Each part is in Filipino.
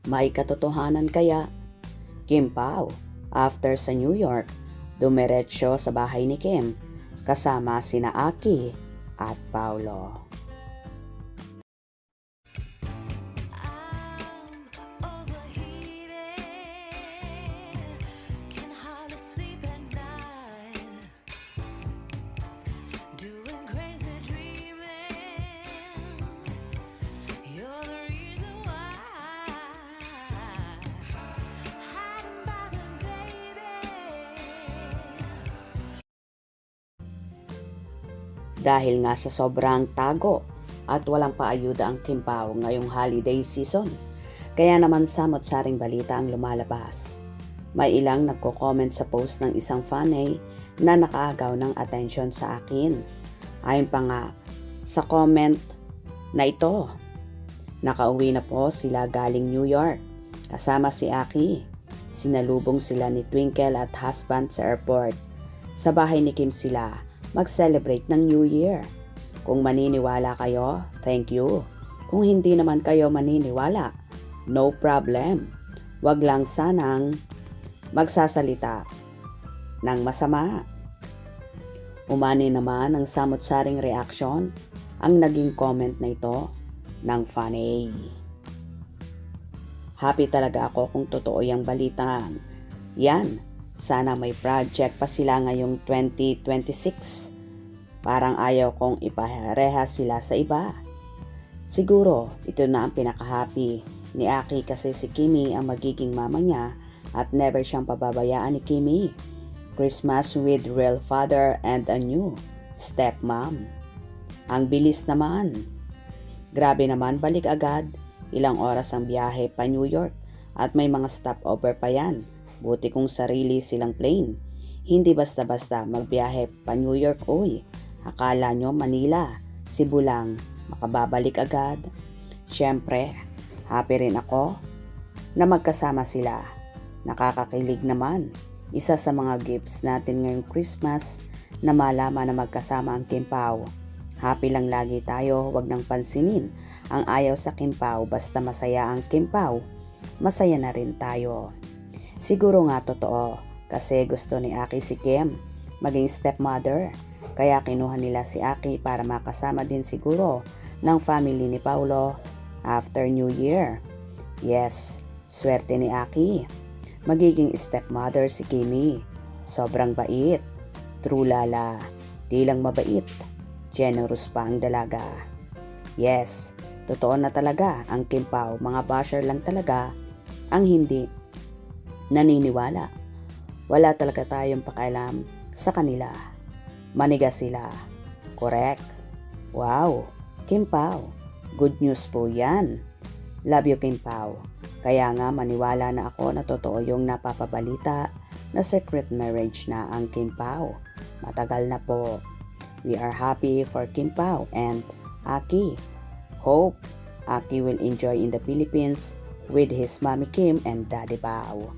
May katotohanan kaya? Kim Pao, after sa New York, dumiretso sa bahay ni Kim kasama sina Aki at Paulo. Dahil nga sa sobrang tago at walang paayuda ang Kim Pao ngayong holiday season, kaya naman samot-saring balita ang lumalabas. May ilang nagko-comment sa post ng isang fanay na nakaagaw ng atensyon sa akin. Ayon pa nga sa comment na ito, nakauwi na po sila galing New York kasama si Aki. Sinalubong sila ni Twinkle at husband sa airport. Sa bahay ni Kim sila mag-celebrate ng New Year. Kung maniniwala kayo, thank you. Kung hindi naman kayo maniniwala, no problem. Wag lang sanang magsasalita ng masama. Umani naman ang samot-saring reaksyon ang naging comment na ito ng fanay. Happy talaga ako kung totoo yung balitang yan. Sana may project pa sila ngayong 2026. Parang ayaw kong ipareha sila sa iba. Siguro ito na ang pinaka-happy ni Aki kasi si Kimi ang magiging mama niya at never siyang pababayaan ni Kimi. Christmas with real father and a new stepmom. Ang bilis naman. Grabe naman, balik agad. Ilang oras ang biyahe pa New York at may mga stopover pa yan. Buti kung sarili silang plane. Hindi basta-basta magbiyahe pa New York, uy. Akala nyo Manila, Cebu lang, makababalik agad. Siyempre, happy rin ako na magkasama sila. Nakakakilig naman. Isa sa mga gifts natin ngayong Christmas na malaman na magkasama ang Kim Pao. Happy lang lagi tayo, wag nang pansinin ang ayaw sa Kim Pao. Basta masaya ang Kim Pao, masaya na rin tayo. Siguro nga totoo kasi gusto ni Aki si Kim maging stepmother. Kaya kinuha nila si Aki para makasama din siguro ng family ni Paulo after New Year. Yes, swerte ni Aki. Magiging stepmother si Kimi. Sobrang bait. True lala. Di lang mabait. Generous pa ang dalaga. Yes, totoo na talaga ang Kim Pao. Mga basher lang talaga ang hindi naniniwala. Wala talaga tayong pakialam sa kanila. Maniga sila. Correct. Wow, Kim Pao. Good news po yan. Love you, Kim Pao. Kaya nga maniwala na ako na totoo yung napapabalita na secret marriage na ang Kim Pao. Matagal na po. We are happy for Kim Pao and Aki. Hope Aki will enjoy in the Philippines with his mommy Kim and daddy Pao.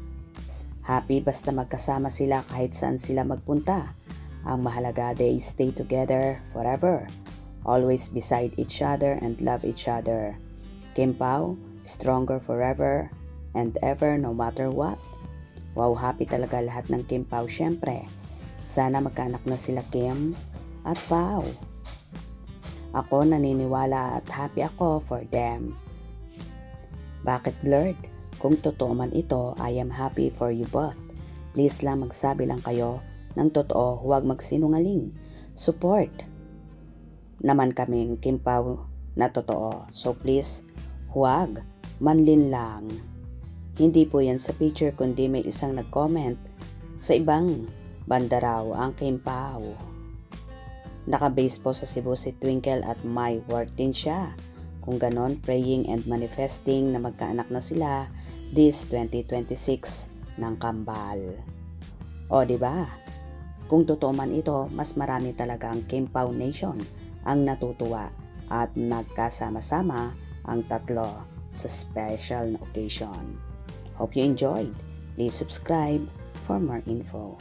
Happy basta magkasama sila kahit saan sila magpunta. Ang mahalaga, they stay together forever. Always beside each other and love each other. Kim Pao, stronger forever and ever no matter what. Wow, happy talaga lahat ng Kim Pao syempre. Sana magkaanak na sila Kim at Pao. Ako naniniwala at happy ako for them. Bakit blurred? Kung totoo man ito, I am happy for you both. Please lang magsabi lang kayo ng totoo, huwag magsinungaling. Support naman kaming Kim Pao na totoo. So please, huwag, manlin lang. Hindi po yan sa picture kundi may isang nag-comment sa ibang banda raw ang Kim Pao. Nakabase po sa Cebu si Twinkle at may work din siya. Kung ganon, praying and manifesting na magkaanak na sila this 2026 ng kambal. O diba? Kung totoo man ito, mas marami talaga ang Kim Pao Nation ang natutuwa at nagkasama-sama ang tatlo sa special na occasion. Hope you enjoyed. Please subscribe for more info.